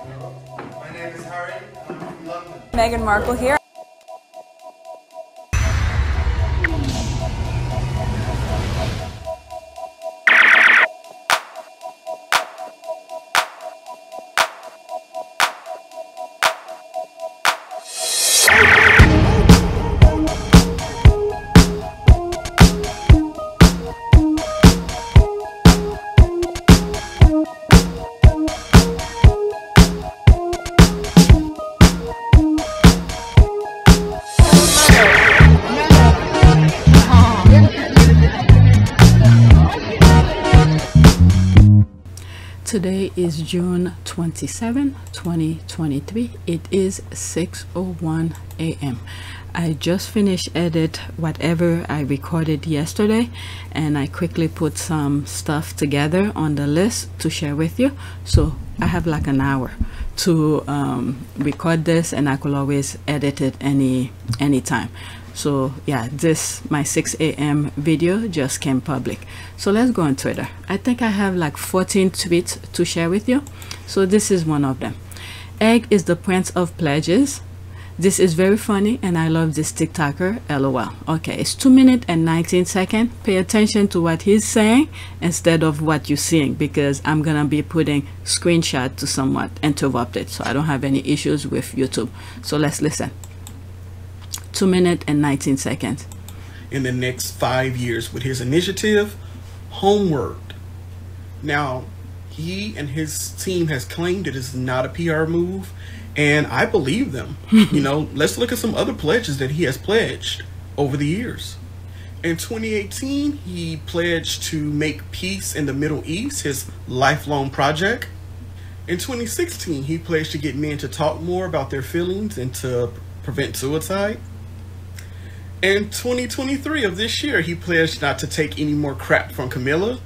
My name is Harry, I'm from London. Meghan Markle here. Today is June 27, 2023. It is 6:01 a.m. I just finished edit whatever I recorded yesterday, and I quickly put some stuff together on the list to share with you. So I have like an hour to record this, and I could always edit it anytime. So yeah, this my 6 a.m. video just came public. So let's go on Twitter. I think I have like 14 tweets to share with you. So this is one of them. Egg is the prince of pledges. This is very funny, and I love this TikToker, LOL. Okay, it's 2 minutes and 19 seconds. Pay attention to what he's saying instead of what you're seeing, because I'm gonna be putting screenshot to somewhat interrupt it, so I don't have any issues with YouTube. So let's listen. 2 minutes and 19 seconds. In the next 5 years with his initiative, Homeward. Now, he and his team has claimed it is not a PR move, and I believe them. You know, let's look at some other pledges that he has pledged over the years. In 2018, he pledged to make peace in the Middle East his lifelong project. In 2016, he pledged to get men to talk more about their feelings and to prevent suicide. In 2023 of this year, he pledged not to take any more crap from Camilla.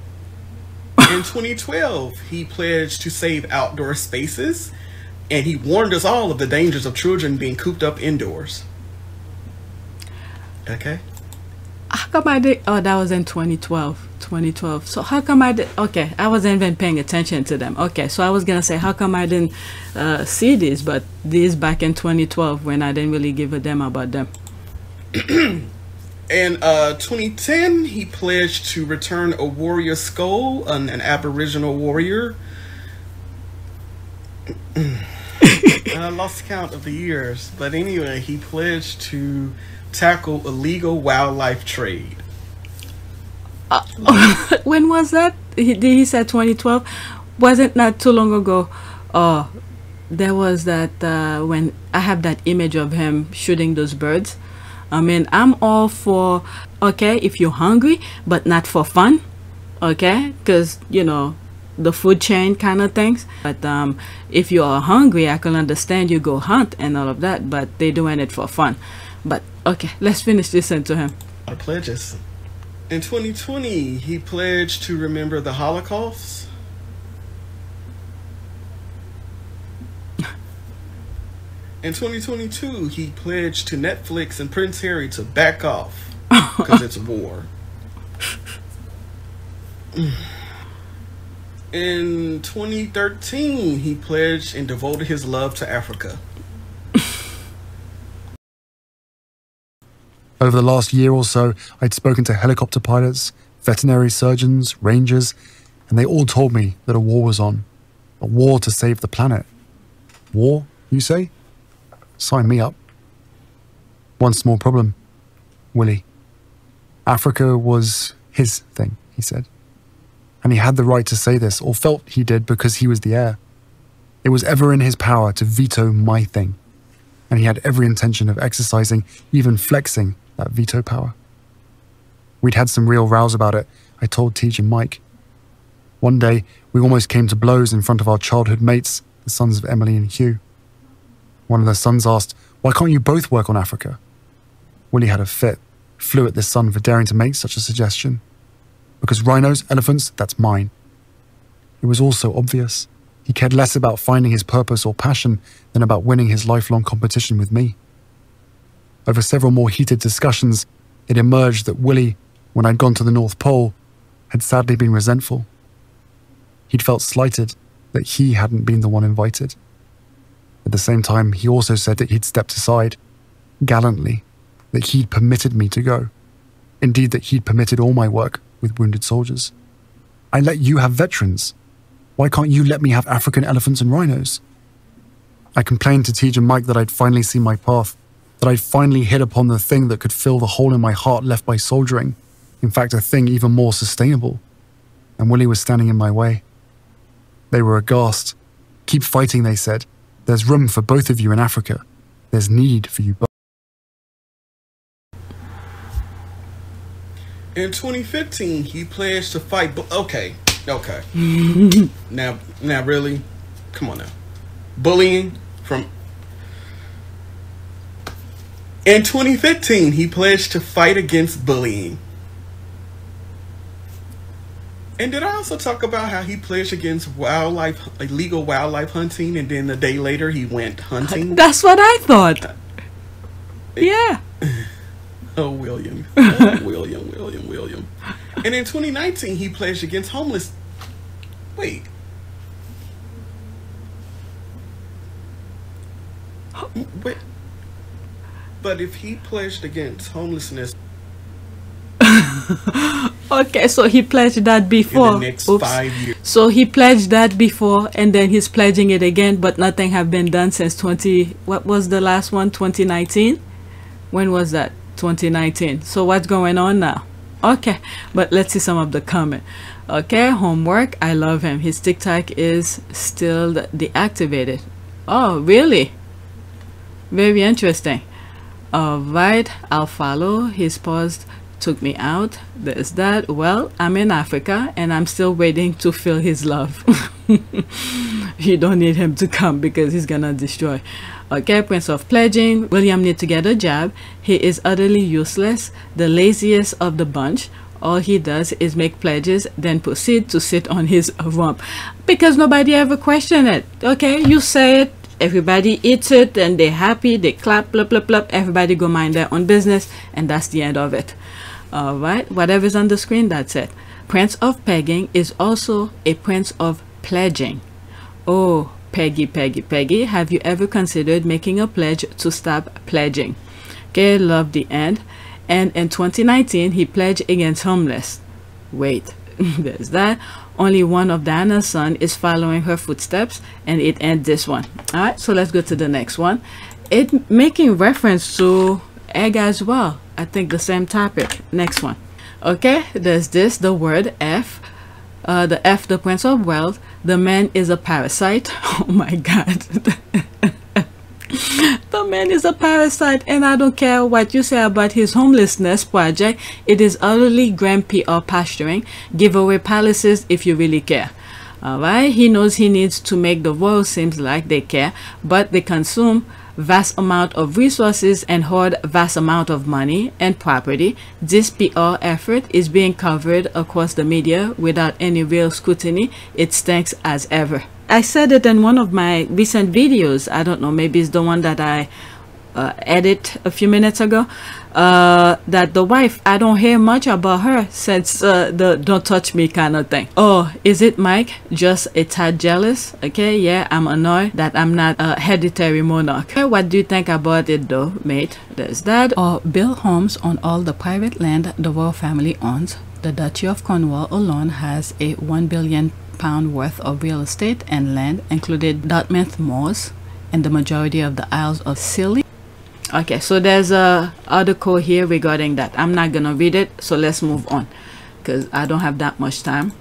In 2012, he pledged to save outdoor spaces, and he warned us all of the dangers of children being cooped up indoors. Okay. How come I did? Oh, that was in 2012. 2012. So how come I did? Okay, I wasn't even paying attention to them. Okay, so I was gonna say, how come I didn't see these? But these back in 2012, when I didn't really give a damn about them. In 2010, he pledged to return a warrior skull, an Aboriginal warrior. I lost count of the years, but anyway, he pledged to tackle illegal wildlife trade. When was that? He said 2012. Wasn't that too long ago? There was that when I have that image of him shooting those birds. I mean, I'm all for, okay, if you're hungry, but not for fun, okay, because, you know, the food chain kind of things. But if you are hungry, I can understand you go hunt and all of that, but they're doing it for fun. But okay, let's finish listening to him. Our pledges. In 2020, he pledged to remember the Holocaust. In 2022, he pledged to Netflix and Prince Harry to back off because it's war. In 2013, he pledged and devoted his love to Africa. Over the last year or so, I'd spoken to helicopter pilots, veterinary surgeons, rangers, and they all told me that a war was on. A war to save the planet. War, you say? Sign me up. One small problem. Willie. Africa was his thing, he said. And he had the right to say this, or felt he did, because he was the heir. It was ever in his power to veto my thing. And he had every intention of exercising, even flexing, that veto power. We'd had some real rows about it, I told Tej and Mike. One day, we almost came to blows in front of our childhood mates, the sons of Emily and Hugh. One of the sons asked, "Why can't you both work on Africa?" Willie had a fit, flew at this son for daring to make such a suggestion. Because rhinos, elephants, that's mine. It was also obvious. He cared less about finding his purpose or passion than about winning his lifelong competition with me. Over several more heated discussions, it emerged that Willie, when I'd gone to the North Pole, had sadly been resentful. He'd felt slighted that he hadn't been the one invited. At the same time, he also said that he'd stepped aside, gallantly, that he'd permitted me to go. Indeed, that he'd permitted all my work with wounded soldiers. I let you have veterans. Why can't you let me have African elephants and rhinos? I complained to Tej and Mike that I'd finally seen my path, that I'd finally hit upon the thing that could fill the hole in my heart left by soldiering. In fact, a thing even more sustainable. And Willie was standing in my way. They were aghast. Keep fighting, they said. There's room for both of you in Africa. There's need for you both. In 2015, he pledged to fight. Okay. Now, really? Come on now. Bullying from. In 2015, he pledged to fight against bullying. And did I also talk about how he pledged against illegal wildlife hunting, and then the day later he went hunting? That's what I thought. Yeah. Oh, William. Oh, William. And in 2019, he pledged against homeless. Wait. Wait. But if he pledged against homelessness. Okay, so he pledged that before. In the next 5 years. So he pledged that before, and then he's pledging it again, but nothing have been done since what was the last one? 2019? When was that? 2019. So what's going on now? Okay, but let's see some of the comment. Okay, homework. I love him. His TikTok is still deactivated. Oh, really? Very interesting. All right, I'll follow. His post took me out. There's that. Well, I'm in Africa and I'm still waiting to feel his love. You don't need him to come because he's gonna destroy. Okay, Prince of Pledging. William need to get a job. He is utterly useless, the laziest of the bunch. All he does is make pledges, then proceed to sit on his rump. Because nobody ever questioned it. Okay, you say it, everybody eats it, and they're happy, they clap, blah, blah, blah. Everybody go mind their own business, and that's the end of it. All right, whatever's on the screen, that's it. Prince of Pegging is also a prince of pledging. Oh, Peggy, have you ever considered making a pledge to stop pledging? Okay, love the end. And in 2019, he pledged against homeless. Wait, there's that. Only one of Diana's son is following her footsteps, and it ends this one. All right, so let's go to the next one. It making reference to egg as well. I think the same topic. Next one. Okay, there's this, the word F. The F, the Prince of Wealth. The man is a parasite. Oh my God. The man is a parasite, and I don't care what you say about his homelessness project. It is utterly grand PR posturing. Give away palaces if you really care. Alright, he knows he needs to make the world seem like they care, but they consume vast amount of resources and hoard vast amount of money and property. This PR effort is being covered across the media without any real scrutiny. It stinks as ever. I said it in one of my recent videos. I don't know, maybe it's the one that I edit a few minutes ago, that the wife, I don't hear much about her since the don't touch me kind of thing. Oh, is it Mike just a tad jealous? Okay, yeah, I'm annoyed that I'm not a hereditary monarch. Okay, what do you think about it though, mate? There's that. Or build homes on all the private land the royal family owns. The Duchy of Cornwall alone has a £1 billion worth of real estate and land, including Dartmouth Moors and the majority of the Isles of Scilly. Okay, so there's a article here regarding that. I'm not gonna read it, so let's move on because I don't have that much time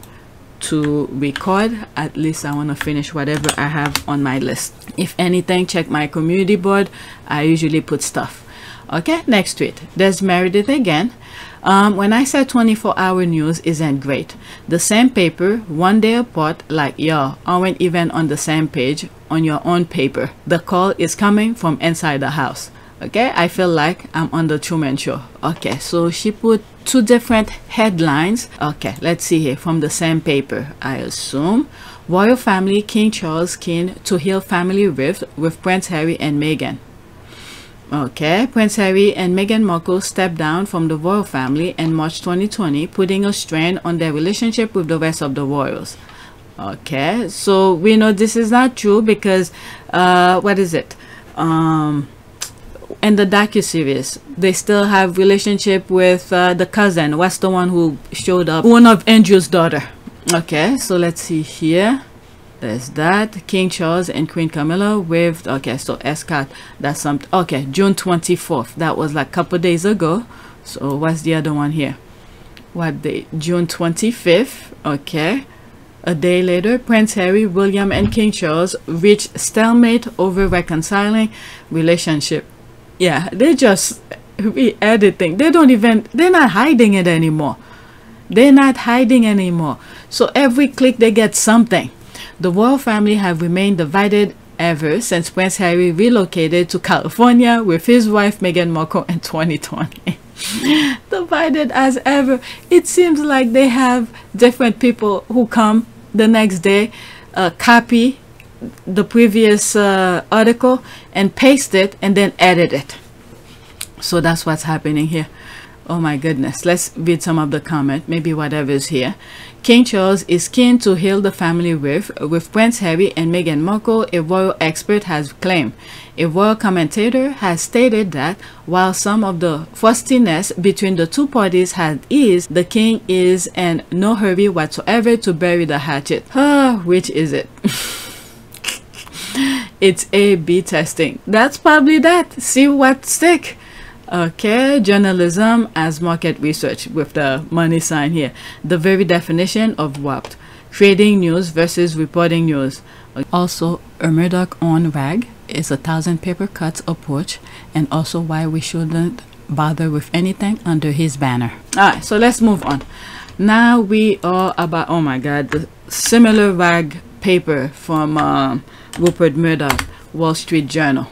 to record. At least I want to finish whatever I have on my list. If anything, check my community board. I usually put stuff. Okay, next tweet. There's Meredith again. When I said 24-hour news isn't great, the same paper, one day apart, like y'all aren't even on the same page on your own paper. The call is coming from inside the house. Okay, I feel like I'm on the Truman Show. Okay, so she put two different headlines. Okay, let's see here from the same paper, I assume. Royal family, King Charles keen to heal family rift with Prince Harry and Meghan. Okay, Prince Harry and Meghan Markle stepped down from the royal family in March 2020, putting a strain on their relationship with the rest of the royals. Okay, so we know this is not true because what is it? In the docuseries, they still have relationship with the cousin. What's the one who showed up? One of Andrew's daughter. Okay, so let's see here. There's that. King Charles and Queen Camilla with, okay, so Escott, that's something. Okay, June 24th. That was like a couple days ago. So what's the other one here? What day? June 25th. Okay. A day later, Prince Harry, William, and King Charles reached stalemate over reconciling relationship. Yeah, they just re-editing. They're not hiding it anymore. They're not hiding anymore. So every click they get something. The royal family have remained divided ever since Prince Harry relocated to California with his wife Meghan Markle in 2020. Divided as ever. It seems like they have different people who come the next day, copy the previous article and paste it and then edit it. So that's what's happening here. Oh my goodness. Let's read some of the comment, maybe whatever is here. King Charles is keen to heal the family with Prince Harry and Meghan Markle, a royal expert has claimed. A royal commentator has stated that while some of the frostiness between the two parties had eased, the king is in no hurry whatsoever to bury the hatchet. Which is it? It's A/B testing. That's probably that. See what stick. Okay, journalism as market research with the money sign here. The very definition of warped. Creating news versus reporting news. Also, a Murdoch on rag is 1,000 paper cuts approach, and also why we shouldn't bother with anything under his banner. Alright, so let's move on. Now we are about, oh my god, the similar rag paper from Rupert Murdoch, Wall Street Journal.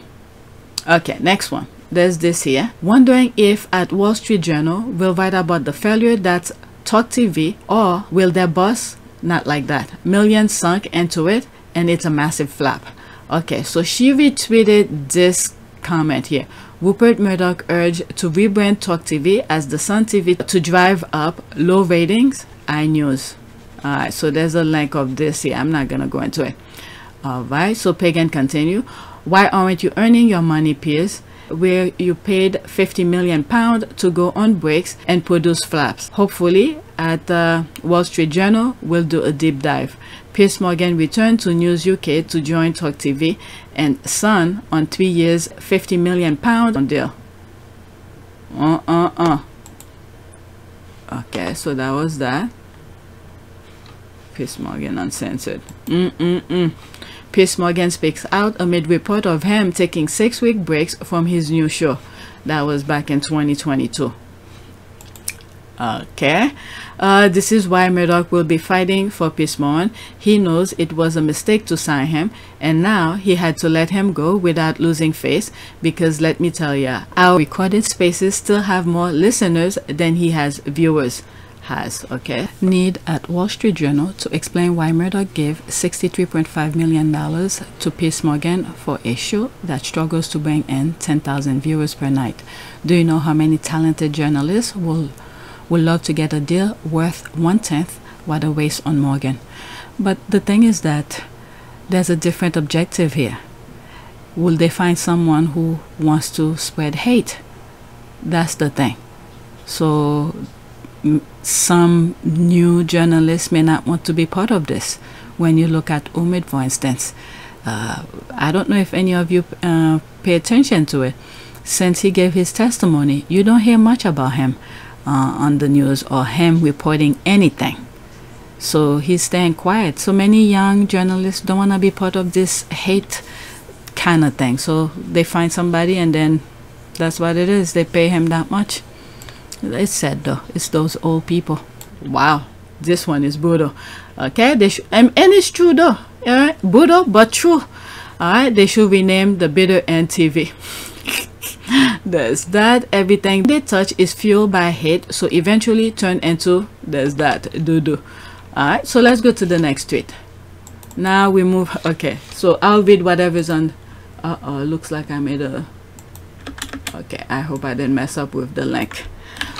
Okay, next one. There's this here. Wondering if at Wall Street Journal will write about the failure that's TalkTV, or will their boss? Not like that. Millions sunk into it and it's a massive flop. Okay, so she retweeted this comment here. Rupert Murdoch urged to rebrand TalkTV as the Sun TV to drive up low ratings. iNews. Alright, so there's a link of this here. I'm not gonna go into it. Alright, so Pagan continue. Why aren't you earning your money, Piers? Where you paid £50 million to go on breaks and produce flaps. Hopefully at Wall Street Journal we'll do a deep dive. Piers Morgan returned to News UK to join TalkTV and Sun on 3 years £50 million on deal. Okay, so that was that. Piers Morgan uncensored. Piers Morgan speaks out amid report of him taking 6-week breaks from his new show. That was back in 2022. Okay, this is why Murdoch will be fighting for Piers Morgan. He knows it was a mistake to sign him, and now he had to let him go without losing face, because let me tell ya, our recorded spaces still have more listeners than he has viewers. Okay, need at Wall Street Journal to explain why Murdoch gave $63.5 million to Piers Morgan for a show that struggles to bring in 10,000 viewers per night. Do you know how many talented journalists would love to get a deal worth 1/10 what a waste on Morgan? But the thing is that there's a different objective here. Will they find someone who wants to spread hate? That's the thing. So some new journalists may not want to be part of this. When you look at Umid, for instance, I don't know if any of you pay attention to it. Since he gave his testimony, you don't hear much about him on the news or him reporting anything. So he's staying quiet. So many young journalists don't want to be part of this hate kind of thing. So they find somebody and then that's what it is. They pay him that much. It's sad though. It's those old people. Wow, this one is brutal. Okay, they should, and it's true though. Yeah, brutal but true. Alright, they should rename the Bitter End TV. There's that. Everything they touch is fueled by hate, so eventually turn into there's that doo-doo. Alright, so let's go to the next tweet. Now we move. Okay, so I'll read whatever's on. Looks like I made a. Okay, I hope I didn't mess up with the link.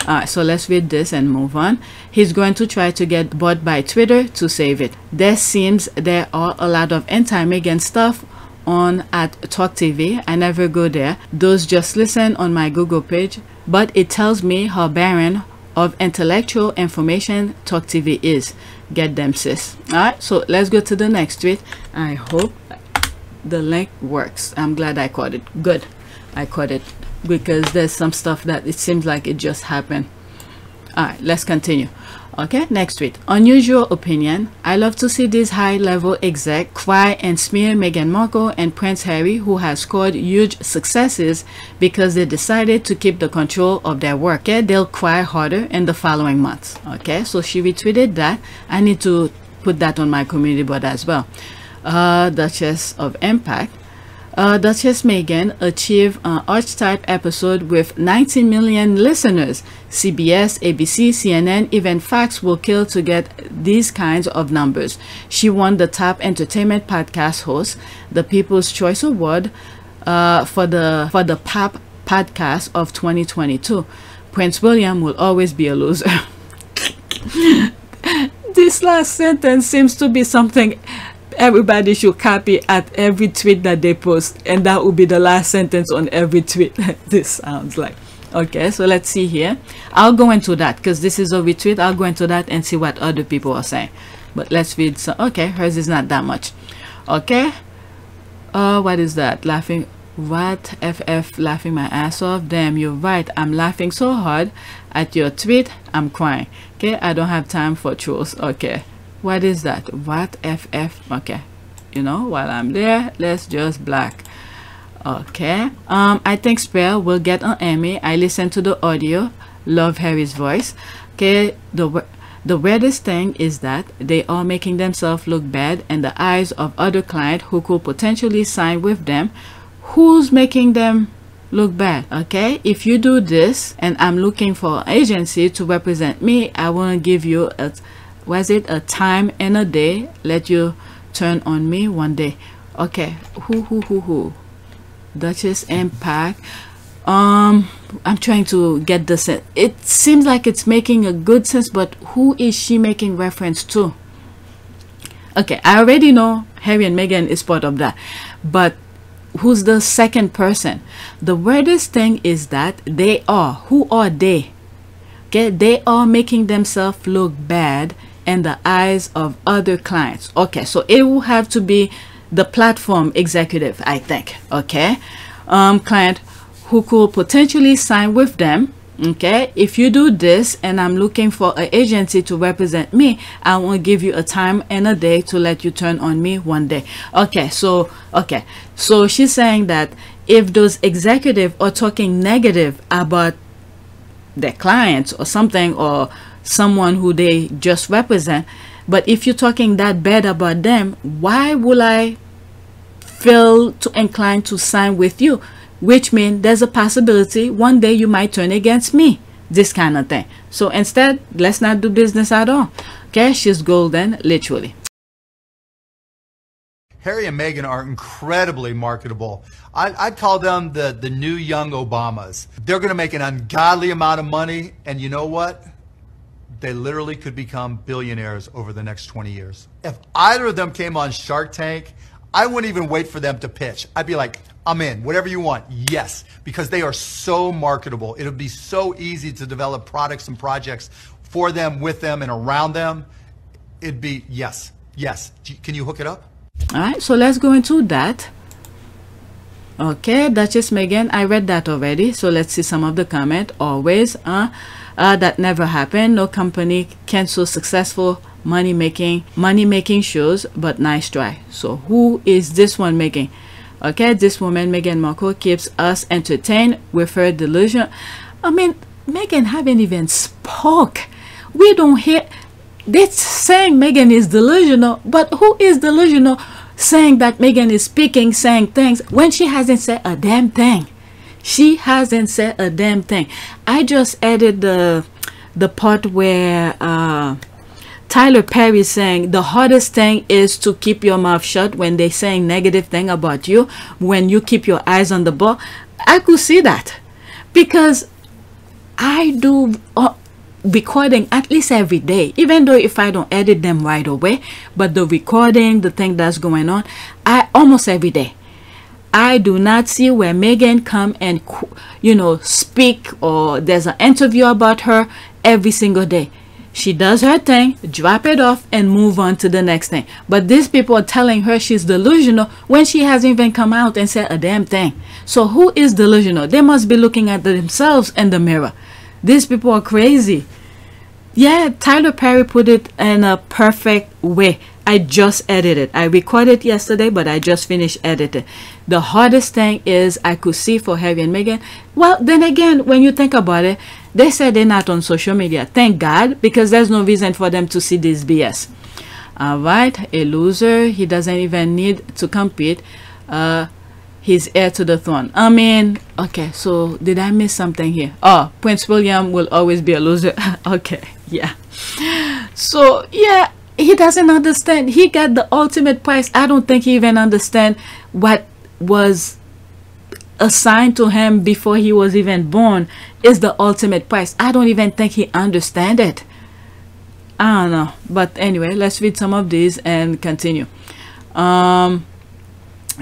Alright, so let's read this and move on. He's going to try to get bought by Twitter to save it. There seems there are a lot of anti-Meghan stuff on at TalkTV. I never go there. Those just listen on my Google page. But it tells me how barren of intellectual information TalkTV is. Get them, sis. Alright, so let's go to the next tweet. I hope the link works. I'm glad I caught it. Good. I caught it. Because there's some stuff that it seems like it just happened. Alright, let's continue. Okay, next tweet. Unusual opinion. I love to see these high-level exec cry and smear Meghan Markle and Prince Harry, who has scored huge successes because they decided to keep the control of their work. Okay, they'll cry harder in the following months. Okay, so she retweeted that. I need to put that on my community board as well. Duchess of Impact. Duchess Meghan achieved an archetype episode with 19 million listeners. CBS, ABC, CNN, even Fox will kill to get these kinds of numbers. She won the top entertainment podcast host, the People's Choice Award for the Pop Podcast of 2022. Prince William will always be a loser. This last sentence seems to be something everybody should copy at every tweet that they post, and that will be the last sentence on every tweet. This sounds like. Okay, so let's see here. I'll go into that because this is a retweet. I'll go into that and see what other people are saying. But let's read some. Okay, hers is not that much. Okay, what is that? Laughing. What? FF laughing my ass off. Damn, you're right. I'm laughing so hard at your tweet. I'm crying. Okay, I don't have time for trolls. Okay. What is that? What? FF? Okay, you know, while I'm there, let's just black. Okay, I think Spare will get an Emmy. I listened to the audio, love Harry's voice. Okay, the weirdest thing is that they are making themselves look bad in the eyes of other clients who could potentially sign with them. Who's making them look bad? Okay, if you do this and I'm looking for an agency to represent me, I want to give you a time and a day, let you turn on me one day. Okay, who Duchess Impact. I'm trying to get the sense. It seems like it's making a good sense, but who is she making reference to? Okay, I already know Harry and Meghan is part of that, but who's the second person? The weirdest thing is that they are. Who are they? Okay, they are making themselves look bad in the eyes of other clients. Okay, so it will have to be the platform executive, I think. Okay, client who could potentially sign with them. Okay, if you do this and I'm looking for an agency to represent me, I will give you a time and a day to let you turn on me one day. Okay, so she's saying that if those executives are talking negative about their clients or something, or someone who they just represent, but if you're talking that bad about them, why will I feel too inclined to sign with you? Which means there's a possibility one day you might turn against me, this kind of thing. So instead, let's not do business at all. Okay, she's golden, literally. Harry and Meghan are incredibly marketable. I'd call them the new young Obamas. They're going to make an ungodly amount of money, and you know what? They literally could become billionaires over the next 20 years. If either of them came on Shark Tank, I wouldn't even wait for them to pitch. I'd be like, I'm in, whatever you want, yes, because they are so marketable. It'll be so easy to develop products and projects for them, with them, and around them. It'd be, yes. Can you hook it up? All right, so let's go into that. Okay, Duchess Meghan, I read that already, so let's see some of the comment. Always, that never happened. No company can so successful money making shows, but nice try. So who is this one making? Okay, this woman, Meghan Markle, keeps us entertained with her delusion. I mean, Meghan haven't even spoke. We don't hear. They're saying Meghan is delusional, but who is delusional saying that Meghan is speaking, saying things when she hasn't said a damn thing? She hasn't said a damn thing. I just added the part where Tyler Perry saying the hardest thing is to keep your mouth shut when they're saying negative thing about you, when you keep your eyes on the ball. I could see that, because I do recording at least every day, even though if I don't edit them right away, but the recording, the thing that's going on, I almost every day. I do not see where Meghan come and, you know, speak, or there's an interview about her every single day. She does her thing, drop it off, and move on to the next thing. But these people are telling her she's delusional when she hasn't even come out and said a damn thing. So who is delusional? They must be looking at themselves in the mirror. These people are crazy. Yeah, Tyler Perry put it in a perfect way. I just edited. I recorded yesterday, but I just finished editing. The hardest thing is I could see for Harry and Meghan. Well, then again, when you think about it, they said they're not on social media. Thank God, because there's no reason for them to see this BS. All right, a loser. He doesn't even need to compete. He's heir to the throne. I mean, okay, so did I miss something here? Oh, Prince William will always be a loser. Okay, yeah. So, yeah, he doesn't understand. He got the ultimate prize. I don't think he even understand what was assigned to him before he was even born is the ultimate prize. I don't even think he understand it. I don't know. But anyway, let's read some of these and continue.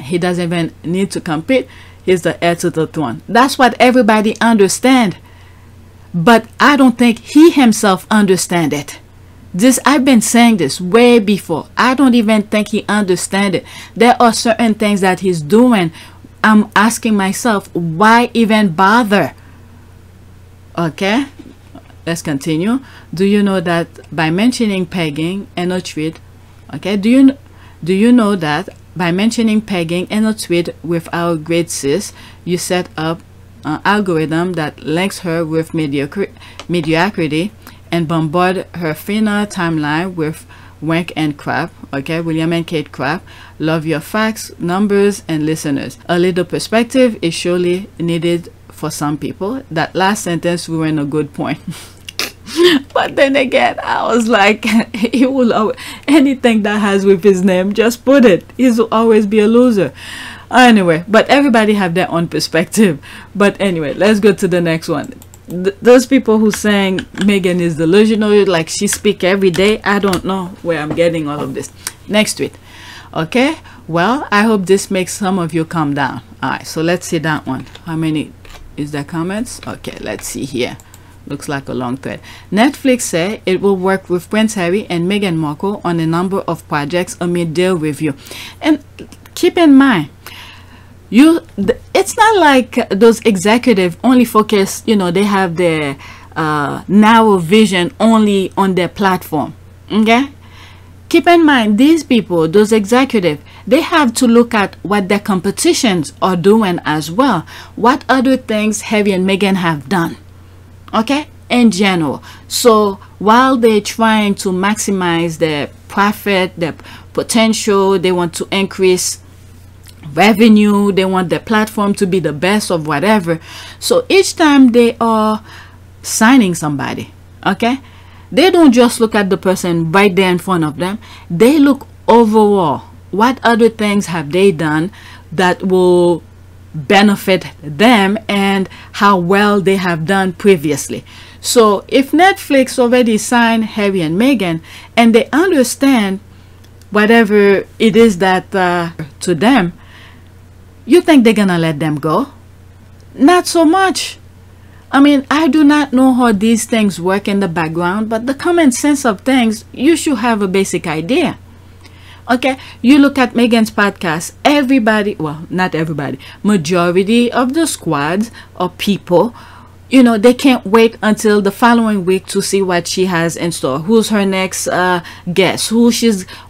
He doesn't even need to compete. He's the heir to the throne. That's what everybody understand. But I don't think he himself understand it. This, I've been saying this way before. I don't even think he understand it. There are certain things that he's doing. I'm asking myself, why even bother? Okay, let's continue. Do you know that by mentioning pegging and a tweet, okay, do you know that by mentioning pegging and a tweet with our great sis, you set up an algorithm that links her with mediocrity and bombard her thinner timeline with wank and crap. Okay, William and Kate crap. Love your facts, numbers, and listeners. A little perspective is surely needed for some people. That last sentence ruined a good point. But then again, I was like, he will always, anything that has with his name, just put it. He will always be a loser. Anyway, but everybody have their own perspective. But anyway, let's go to the next one. Those people who saying Meghan is delusional, like she speak every day, I don't know where I'm getting all of this. Next tweet. Okay, well, I hope this makes some of you calm down. All right, so let's see that one. How many is there comments? Okay, let's see here. Looks like a long thread. Netflix say it will work with Prince Harry and Meghan Markle on a number of projects amid their review. And keep in mind, it's not like those executives only focus, you know, they have their narrow vision only on their platform. Okay, keep in mind, these people, those executives, they have to look at what their competitions are doing as well. What other things Harry and Meghan have done, okay, in general. So while they're trying to maximize their profit, their potential, they want to increase revenue, they want their platform to be the best of whatever. So each time they are signing somebody, okay, they don't just look at the person right there in front of them. They look overall. What other things have they done that will benefit them and how well they have done previously? So if Netflix already signed Harry and Meghan and they understand whatever it is that to them, you think they're gonna let them go? Not so much. I mean, I do not know how these things work in the background, but the common sense of things, you should have a basic idea. Okay, you look at Meghan's podcast, everybody, well, not everybody, majority of the squads or people, you know, they can't wait until the following week to see what she has in store. Who's her next guest?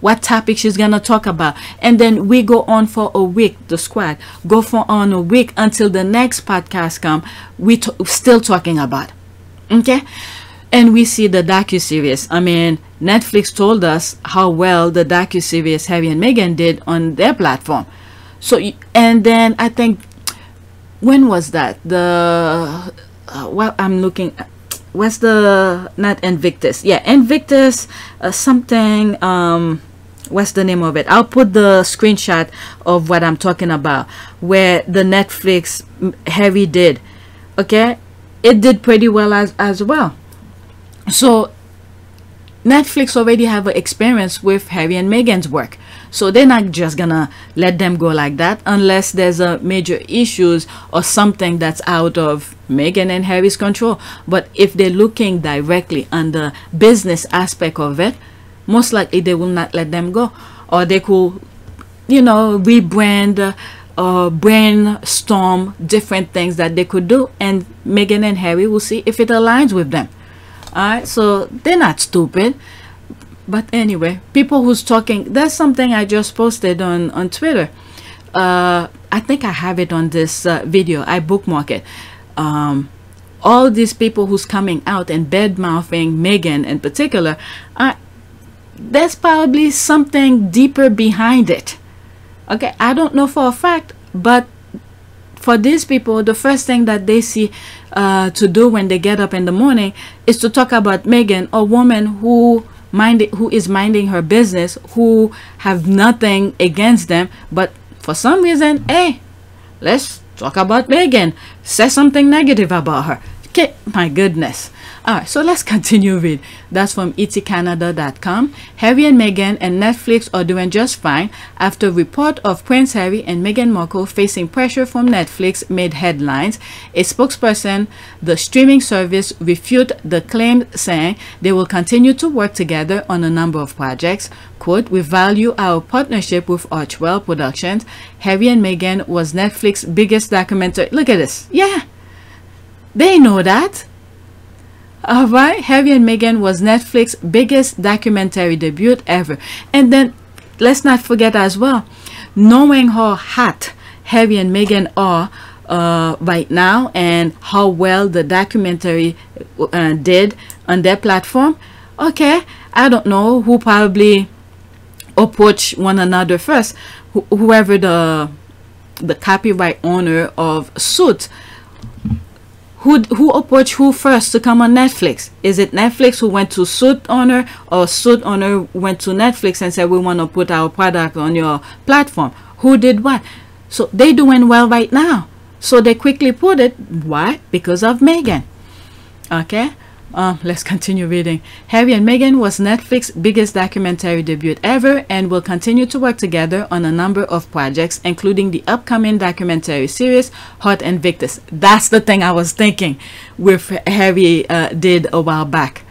What topic she's gonna talk about? And then we go on for a week. The squad go on a week until the next podcast come. We still talking about, okay? And we see the docuseries. I mean, Netflix told us how well the docuseries Harry and Meghan did on their platform. So, and then I think, when was that? Well, I'm looking at, what's the, not Invictus, yeah, Invictus something, what's the name of it? I'll put the screenshot of what I'm talking about, where the Netflix Harry did, okay? it did pretty well as well. So Netflix already have an experience with Harry and Meghan's work, so they're not just gonna let them go like that unless there's a major issues or something that's out of Meghan and Harry's control. But if they're looking directly on the business aspect of it, most likely they will not let them go. Or they could, you know, rebrand or brainstorm different things that they could do, and Meghan and Harry will see if it aligns with them. Alright, so they're not stupid. But anyway, people who's talking, there's something I just posted on Twitter. I think I have it on this video. I bookmark it. All these people who's coming out and bad mouthing Meghan in particular, there's probably something deeper behind it. Okay, I don't know for a fact, but for these people, the first thing that they see to do when they get up in the morning is to talk about Meghan, a woman who is minding her business, who have nothing against them, but for some reason, hey, let's talk about Meghan, say something negative about her. Okay, my goodness. Alright, so let's continue with. That's from etcanada.com. Harry and Meghan and Netflix are doing just fine after report of Prince Harry and Meghan Markle facing pressure from Netflix made headlines. A spokesperson, the streaming service, refuted the claim, saying they will continue to work together on a number of projects. Quote, "We value our partnership with Archwell Productions. Harry and Meghan was Netflix's biggest documentary." Look at this. Yeah, they know that. Alright, Harry and Meghan was Netflix's biggest documentary debut ever. And then let's not forget as well, knowing how hot Harry and Meghan are right now and how well the documentary did on their platform. Okay, I don't know who probably approached one another first. Whoever the copyright owner of Suits, who approached who first to come on Netflix? Is it Netflix who went to Suit owner, or Suit owner went to Netflix and said, we want to put our product on your platform? Who did what? So they doing well right now, so they quickly put it. Why? Because of Meghan. Okay, let's continue reading. Harry and Meghan was Netflix's biggest documentary debut ever and will continue to work together on a number of projects, including the upcoming documentary series Hot Invictus. That's the thing I was thinking with Harry did a while back.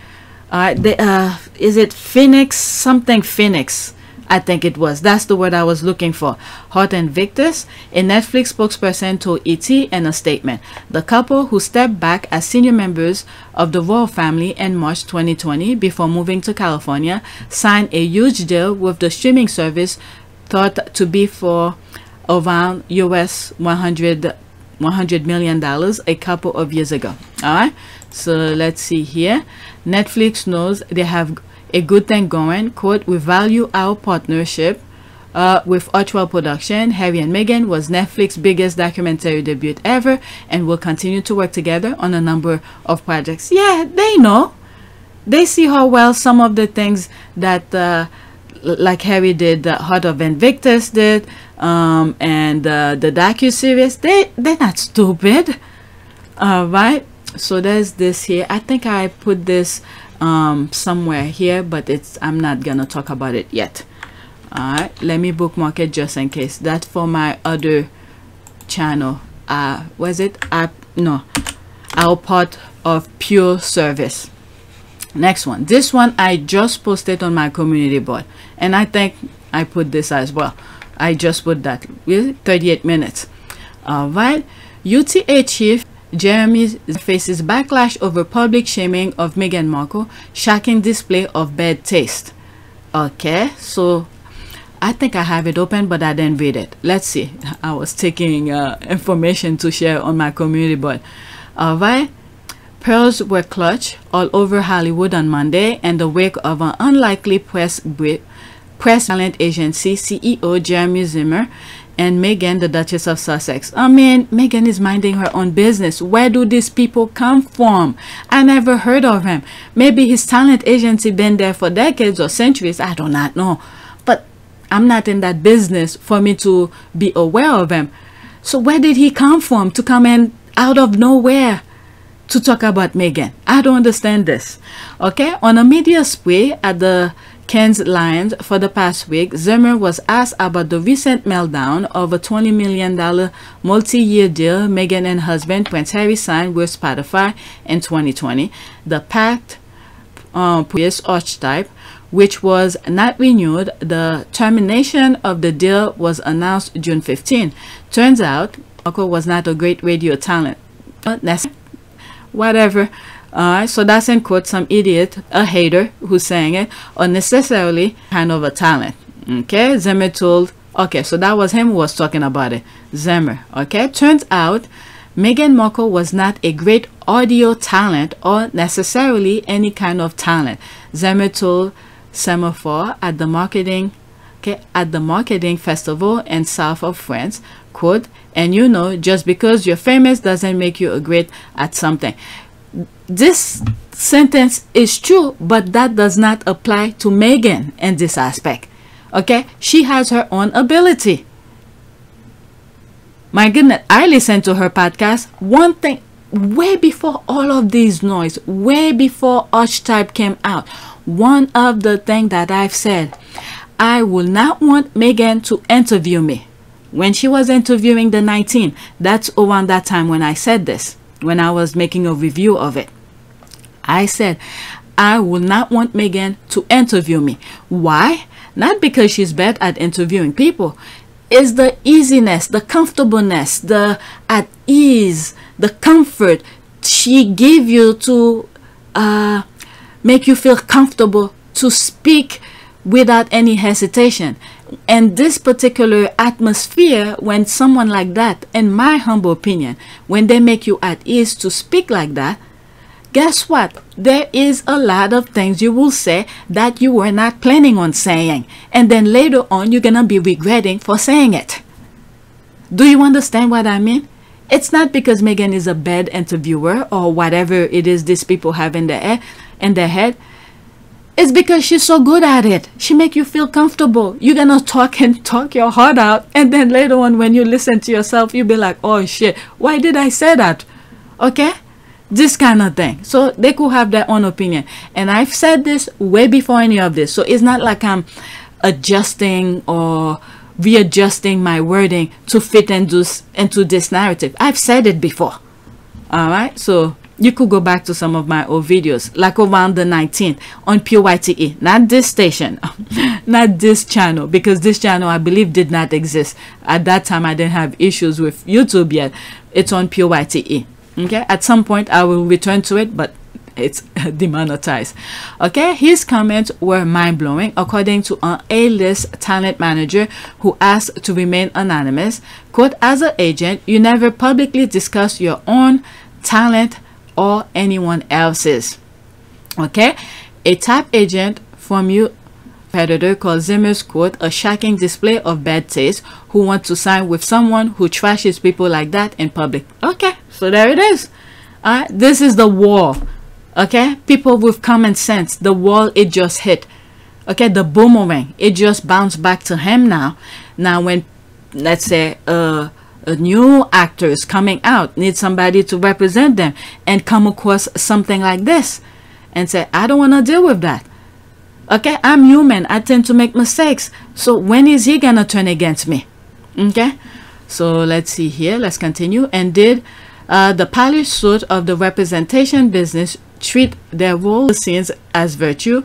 Is it Phoenix? Something Phoenix, I think it was. That's the word I was looking for. Hot Invictus. A Netflix spokesperson told ET in a statement. The couple, who stepped back as senior members of the royal family in March 2020 before moving to California, signed a huge deal with the streaming service thought to be for around US $100 million a couple of years ago. Alright, so let's see here. Netflix knows they have a good thing going. Quote, "We value our partnership with Archwell Production. Harry and Meghan was Netflix's biggest documentary debut ever and will continue to work together on a number of projects." Yeah, they know. They see how well some of the things that like Harry did, Heart of Invictus did, and the docu-series. They're not stupid. Alright, so there's this here. I think I put this somewhere here, but I'm not gonna talk about it yet. Alright, let me bookmark it just in case. That's for my other channel. Was it no, our part of Pure Service. Next one. This one I just posted on my community board, and I think I put this as well. I just put that with 38 minutes. Alright, UTA chief Jeremy faces backlash over public shaming of Meghan Markle, shocking display of bad taste. Okay, so I think I have it open, but I didn't read it. Let's see. I was taking information to share on my community board. Alright, pearls were clutch all over Hollywood on Monday in the wake of an unlikely press talent agency CEO Jeremy Zimmer and Meghan, the Duchess of Sussex. I mean, Meghan is minding her own business. Where do these people come from? I never heard of him. Maybe his talent agency been there for decades or centuries. I do not know. But I'm not in that business for me to be aware of him. So where did he come from to come in out of nowhere? to talk about Meghan. I don't understand this. Okay, on a media spree at the Cannes Lions for the past week, Zimmer was asked about the recent meltdown of a $20 million multi-year deal Meghan and husband Prince Harry signed with Spotify in 2020. The pact previous archetype, which was not renewed. The termination of the deal was announced June 15. Turns out Markle was not a great radio talent. Whatever. So that's in quote some idiot, a hater who's saying it, or necessarily kind of a talent. Okay, Zimmer told. Okay, so that was him who was talking about it. Zimmer. Okay, turns out Meghan Markle was not a great audio talent or necessarily any kind of talent. Zimmer told Semaphore at the marketing festival in south of France, quote, and you know, just because you're famous doesn't make you a great at something. This sentence is true, but that does not apply to Meghan in this aspect. Okay, she has her own ability. My goodness, I listened to her podcast. One thing, way before all of these noise, way before Archetype came out, one of the things that I've said, I will not want Meghan to interview me. When she was interviewing the 19, that's around that time when I said this, when I was making a review of it. I said, I will not want Meghan to interview me. Why? Not because she's bad at interviewing people. It's the easiness, the comfortableness, the at ease, the comfort she gave you to make you feel comfortable to speak without any hesitation. And this particular atmosphere, when someone like that, in my humble opinion, when they make you at ease to speak like that, guess what? There is a lot of things you will say that you were not planning on saying. And then later on, you're going to be regretting for saying it. Do you understand what I mean? It's not because Meghan is a bad interviewer or whatever it is these people have in their head. It's because she's so good at it. She make you feel comfortable. You're going to talk and talk your heart out. And then later on, when you listen to yourself, you'll be like, oh shit, why did I say that? Okay? This kind of thing. So they could have their own opinion. And I've said this way before any of this. So it's not like I'm adjusting or readjusting my wording to fit into this narrative. I've said it before. All right? So you could go back to some of my old videos, like around the 19th on PYTE, not this station, not this channel, because this channel I believe did not exist. At that time, I didn't have issues with YouTube yet. It's on PYTE. Okay, at some point I will return to it, but it's demonetized. Okay, his comments were mind-blowing, according to an A-list talent manager who asked to remain anonymous. Quote, as an agent, you never publicly discuss your own talent or anyone else's. Okay, a top agent from you competitor called Zimmer's, quote, a shocking display of bad taste, who wants to sign with someone who trashes people like that in public. Okay, so there it is. This is the wall. Okay, people with common sense, the wall it just hit. Okay, the boomerang, it just bounced back to him now. Now when, let's say, a new actor is coming out, needs somebody to represent them, and come across something like this and say, I don't want to deal with that. Okay, I'm human. I tend to make mistakes. So when is he gonna turn against me? Okay, so let's see here. Let's continue. And did the polished suit of the representation business treat their role scenes as virtue?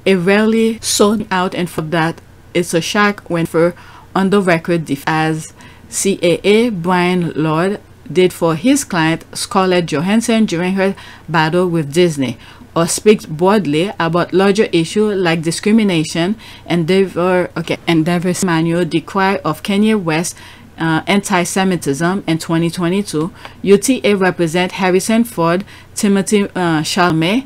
It rarely sold out, and for that, it's a shock when for on the record as CAA Brian Lord did for his client Scarlett Johansson during her battle with Disney, or speaks broadly about larger issues like discrimination. Endeavor's manual decry of Kanye West anti-Semitism in 2022. UTA represent Harrison Ford, Timothy Chalamet,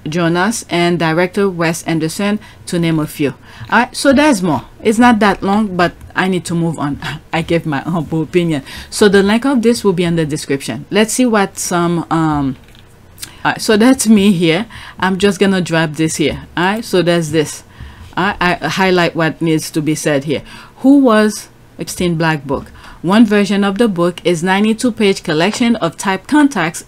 Jonas, and director Wes Anderson, to name a few. Alright, so there's more. It's not that long, but I need to move on. I gave my humble opinion. So the link of this will be in the description. Let's see what some so that's me here. I'm just gonna drop this here. Alright, so there's this. I highlight what needs to be said here. Who was 16 Black Book? One version of the book is 92-page collection of type contacts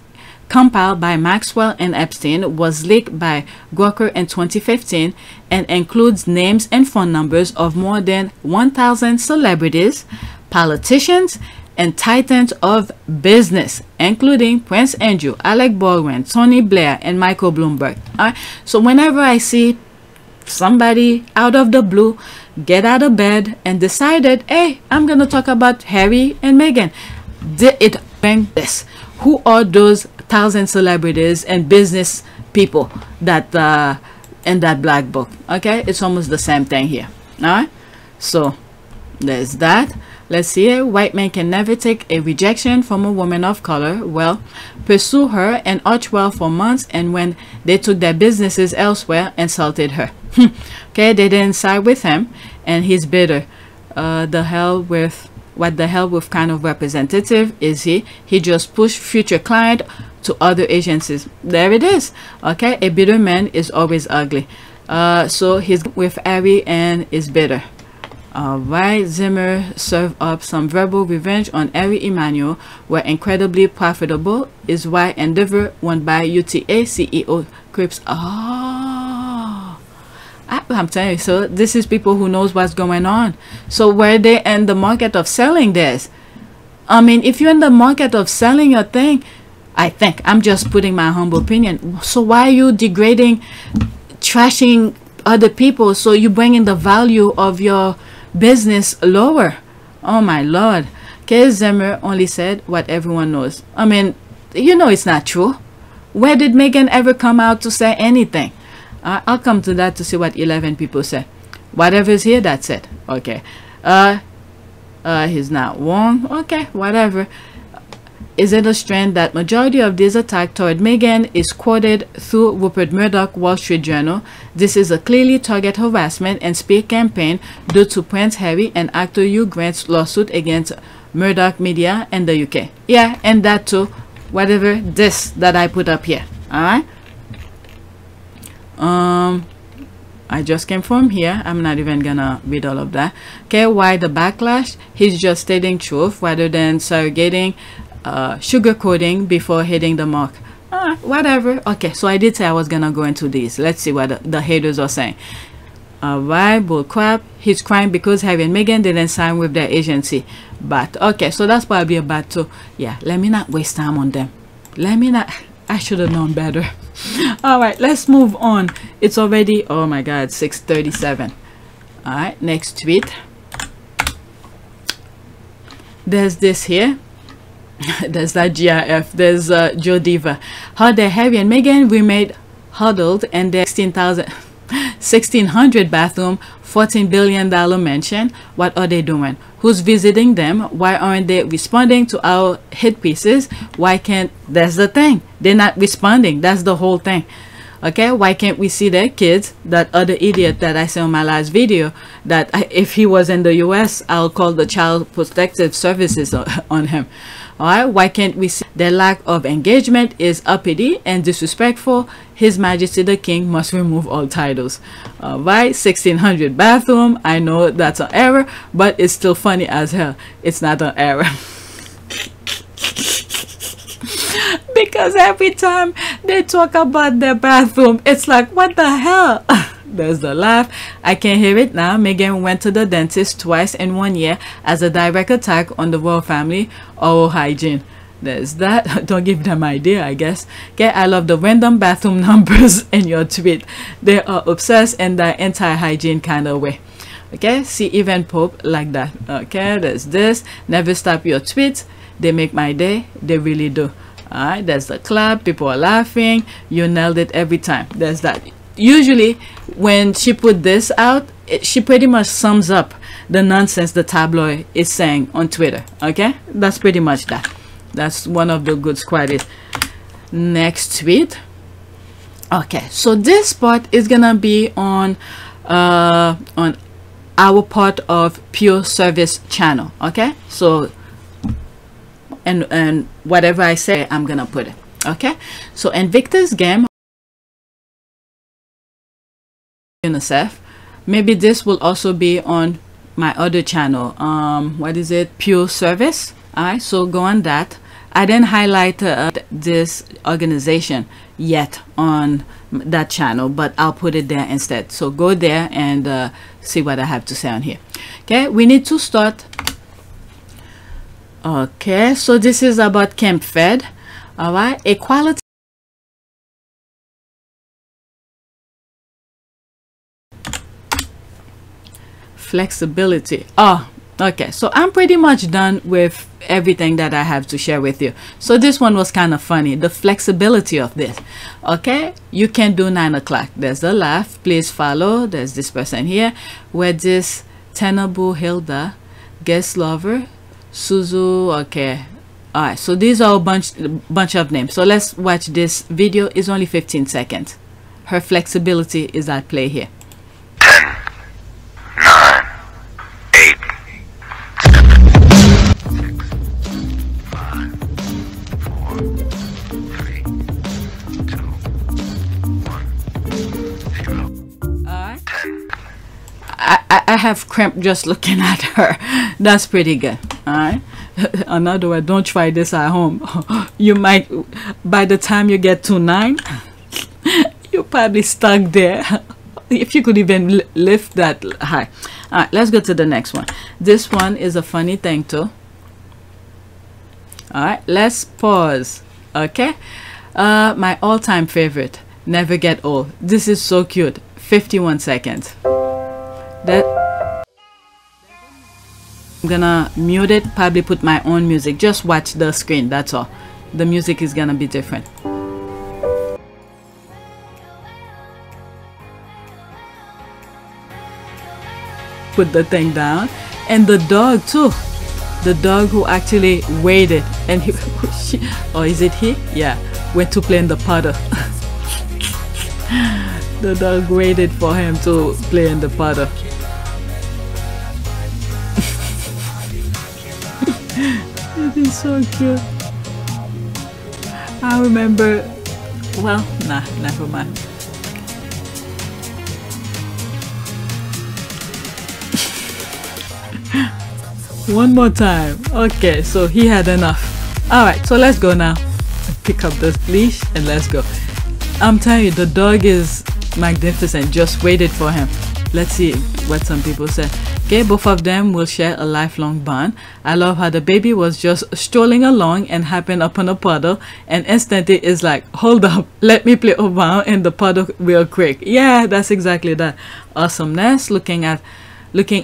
compiled by Maxwell and Epstein, was leaked by Gawker in 2015 and includes names and phone numbers of more than 1,000 celebrities, politicians, and titans of business, including Prince Andrew, Alec Baldwin, Tony Blair, and Michael Bloomberg. So whenever I see somebody out of the blue get out of bed and decided, hey, I'm gonna talk about Harry and Meghan, did it bring this? Who are those 1,000 celebrities and business people that in that black book? Okay, it's almost the same thing here. All right, so there's that. Let's see here. White men can never take a rejection from a woman of color. Well, pursue her and arch well for months, and when they took their businesses elsewhere, insulted her. Okay, they didn't side with him, and he's bitter. What the hell with kind of representative is he? He just pushed future client to other agencies. There it is. Okay, a bitter man is always ugly. So he's with Harry and is bitter. Alright, Zimmer served up some verbal revenge on Harry Emanuel, were incredibly profitable, is why Endeavor won by UTA CEO Crips. I'm telling you, so this is people who knows what's going on. So were they in the market of selling this? I mean, if you're in the market of selling your thing, I think, I'm just putting my humble opinion, so why are you degrading, trashing other people? So you bringing the value of your business lower. Oh my lord. K. Zimmer only said what everyone knows. I mean, you know it's not true. Where did Meghan ever come out to say anything? I'll come to that to see what 11 people said. Whatever's here, that's it. Okay. He's not wrong. Okay, whatever. Is it a strand that majority of this attack toward Meghan is quoted through Rupert Murdoch, Wall Street Journal? This is a clearly target harassment and spear campaign due to Prince Harry and actor Hugh Grant's lawsuit against Murdoch Media in the UK. Yeah, and that too. Whatever this that I put up here. Alright. I just came from here. I'm not even gonna read all of that. Okay, why the backlash? He's just stating truth rather than surrogating, sugarcoating before hitting the mark. Whatever. Okay, so I did say I was gonna go into these. Let's see what the haters are saying. Alright, bullcrap. He's crying because Harry and Meghan didn't sign with their agency. But okay, so that's probably a bad too. Yeah, let me not waste time on them. Let me not. I should have known better. Alright, let's move on. It's already, oh my god, 6:37. Alright, next tweet. There's this here. There's that GIF. There's Joe Diva. How the Harry and Meghan remade huddled and their 1600 bathroom, $14 billion mansion. What are they doing? Who's visiting them? Why aren't they responding to our hit pieces? Why can't, that's the thing, they're not responding. That's the whole thing. Okay, why can't we see their kids? That other idiot that I saw in my last video, that if he was in the US, I'll call the Child Protective Services on him. Alright, why can't we see their lack of engagement is uppity and disrespectful? His Majesty the King must remove all titles. Alright, 1600 bathroom. I know that's an error, but it's still funny as hell. It's not an error. Because every time they talk about their bathroom, it's like, what the hell? There's the laugh. I can hear it now. Meghan went to the dentist twice in 1 year as a direct attack on the royal family. Oral hygiene. There's that. Don't give them idea, I guess. Okay, I love the random bathroom numbers in your tweet. They are obsessed in the anti-hygiene kind of way. Okay, see, even Pope like that. Okay, there's this. Never stop your tweets. They make my day. They really do. Alright, there's the clap. People are laughing. You nailed it every time. There's that. Usually when she put this out, she pretty much sums up the nonsense the tabloid is saying on Twitter. Okay, that's pretty much that. That's one of the good squaddies. Next tweet. Okay, so this part is gonna be on our part of Pure Service channel. Okay, so and whatever I say, I'm gonna put it. Okay, so Invictus game UNICEF. Maybe this will also be on my other channel. What is it? Pure Service. Alright, so go on that. I didn't highlight this organization yet on that channel, but I'll put it there instead. So go there and see what I have to say on here. Okay, we need to start. Okay, so this is about Camp Fed. All right, equality. Flexibility. Oh, okay, so I'm pretty much done with everything that I have to share with you. So this one was kind of funny, the flexibility of this. Okay, you can do 9 o'clock. There's the laugh, please follow. There's this person here where this Tenable Hilda, guest lover, Zuzu. Okay, all right, so these are a bunch of names. So let's watch this video. It's only 15 seconds. Her flexibility is at play here. 10, 9, 8, 7, 6, 5, 4, 3, 2, 1, 0. All right. 10. I have cramp just looking at her. That's pretty good. All right. Another word, don't try this at home. You might, by the time you get to 9, you're probably stuck there. If you could even lift that high. All right, let's go to the next one. This one is a funny thing too. All right, let's pause. Okay, my all-time favorite, never get old. This is so cute. 51 seconds. That I'm gonna mute it, probably put my own music. Just watch the screen, that's all. The music is gonna be different. Put the thing down. And the dog too, the dog who actually waited, and he or is it he? Yeah, went to play in the puddle. The dog waited for him to play in the puddle. It is so cute. I remember, well, nah, never mind. One more time. Okay, so he had enough. All right, so let's go now. Pick up the leash and let's go. I'm telling you, the dog is magnificent. Just waited for him. Let's see what some people say. Okay, both of them will share a lifelong bond. I love how the baby was just strolling along and happened upon a puddle, and instantly is like, hold up, let me play around in the puddle real quick. Yeah, that's exactly that. Awesomeness. Looking at,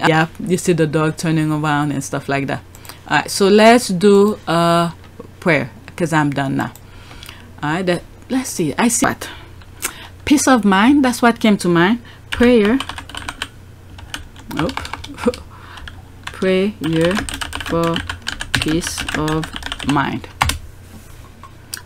yeah, you see the dog turning around and stuff like that. All right, so let's do a prayer because I'm done now. All right, let's see. I see what peace of mind. That's what came to mind. Prayer. Nope. Prayer for peace of mind.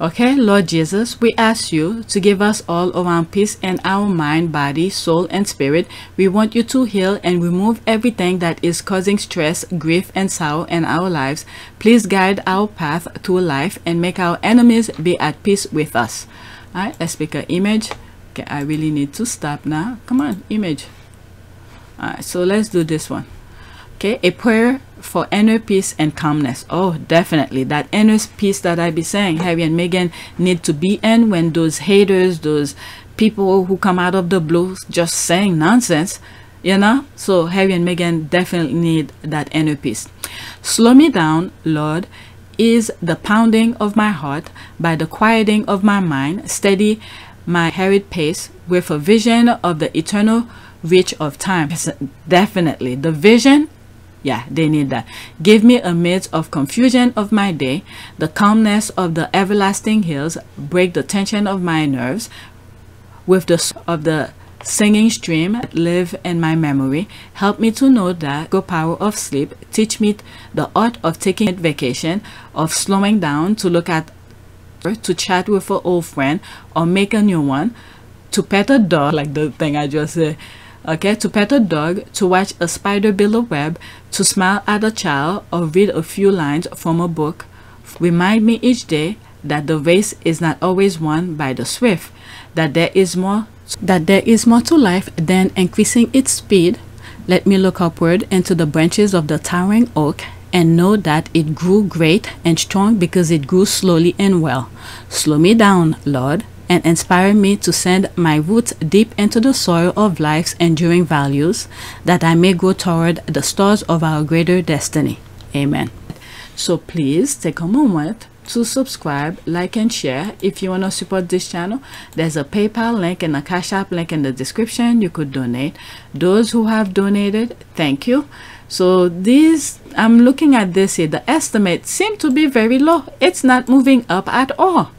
Okay, Lord Jesus, we ask you to give us all around peace in our mind, body, soul, and spirit. We want you to heal and remove everything that is causing stress, grief, and sorrow in our lives. Please guide our path through life and make our enemies be at peace with us. All right, let's pick an image. Okay, I really need to stop now. Come on, image. All right, so let's do this one. Okay, a prayer for inner peace and calmness. Oh, definitely that inner peace that I be saying Harry and Meghan need to be in when those haters, those people who come out of the blue just saying nonsense, you know. So Harry and Meghan definitely need that inner peace. Slow me down, Lord, is the pounding of my heart by the quieting of my mind. Steady my hurried pace with a vision of the eternal reach of time. Definitely the vision. Yeah, they need that. Give me a midst of confusion of my day, the calmness of the everlasting hills. Break the tension of my nerves with the of the singing stream that live in my memory. Help me to know that the power of sleep. Teach me the art of taking a vacation, of slowing down to look at, to chat with an old friend or make a new one, to pet a dog, like the thing I just said. Okay, to pet a dog, to watch a spider build a web, to smile at a child or read a few lines from a book. Remind me each day that the race is not always won by the swift, that there is more to life than increasing its speed. Let me look upward into the branches of the towering oak and know that it grew great and strong because it grew slowly and well. Slow me down, Lord, and inspire me to send my roots deep into the soil of life's enduring values, that I may go toward the stars of our greater destiny. Amen. So please take a moment to subscribe, like, and share. If you want to support this channel, there's a PayPal link and a Cash App link in the description. You could donate. Those who have donated, thank you. So these, I'm looking at this here, the estimates seem to be very low. It's not moving up at all.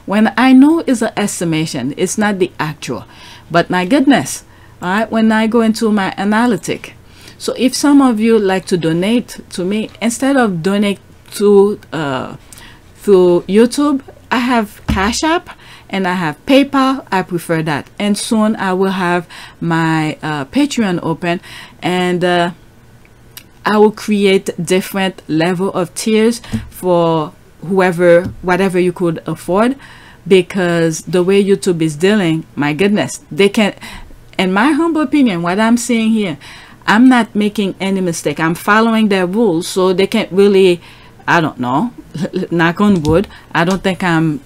When I know it's an estimation, it's not the actual. But my goodness, all right, when I go into my analytic. So if some of you like to donate to me, instead of donate to through YouTube, I have Cash App and I have PayPal. I prefer that. And soon I will have my Patreon open, and I will create different level of tiers for whatever you could afford, because the way YouTube is dealing, my goodness, they can, in my humble opinion, what I'm seeing here, I'm not making any mistake. I'm following their rules, so they can't really, I don't know, knock on wood, I don't think I'm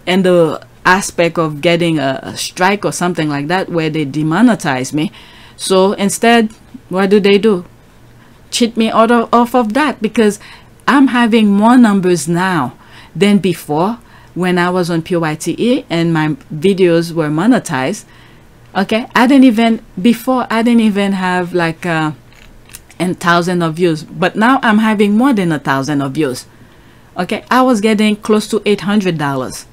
in the aspect of getting a strike or something like that where they demonetize me. So instead, what do? Cheat me off of that, because I'm having more numbers now than before when I was on PYTE and my videos were monetized. Okay, I didn't even have like 1,000 of views, but now I'm having more than 1,000 of views. Okay, I was getting close to $800.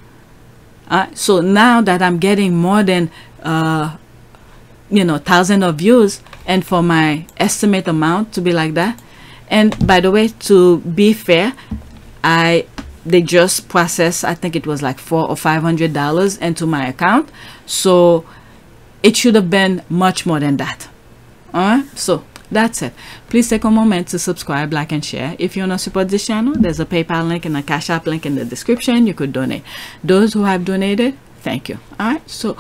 So now that I'm getting more than 1,000 of views, and for my estimate amount to be like that, and by the way, to be fair, they just processed, I think it was like $400 or $500 into my account, so it should have been much more than that. All right, so that's it. Please take a moment to subscribe, like, and share. If you want to support this channel, there's a PayPal link and a Cash App link in the description. You could donate. Those who have donated, thank you. All right, so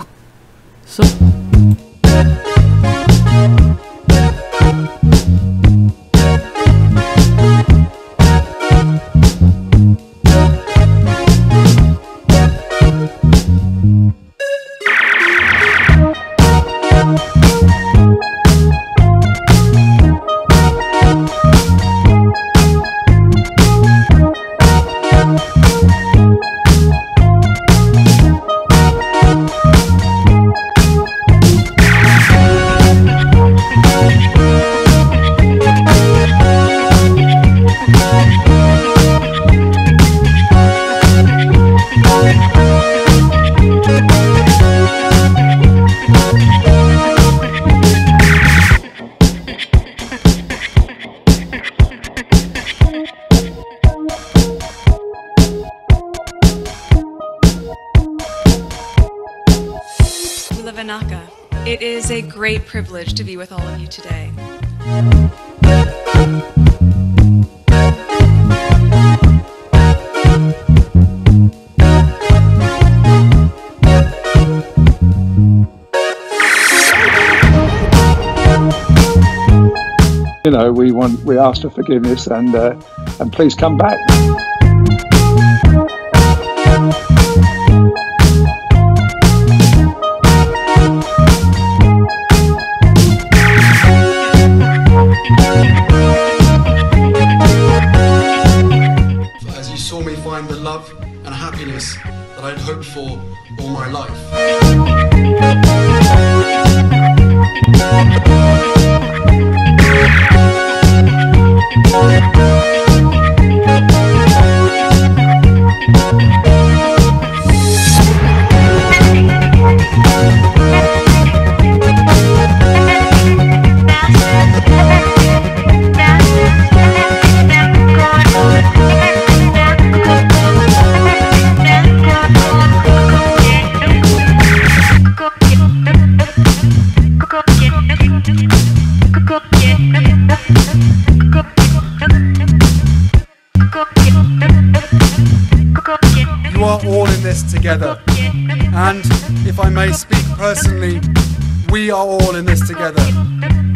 it is a great privilege to be with all of you today. You know, we ask for forgiveness, and please come back. As you saw me find the love and happiness that I'd hoped for all my life. You are all in this together, and if I may speak personally, we are all in this together.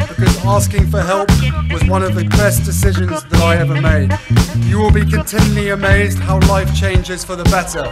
because asking for help was one of the best decisions that I ever made. You will be continually amazed how life changes for the better.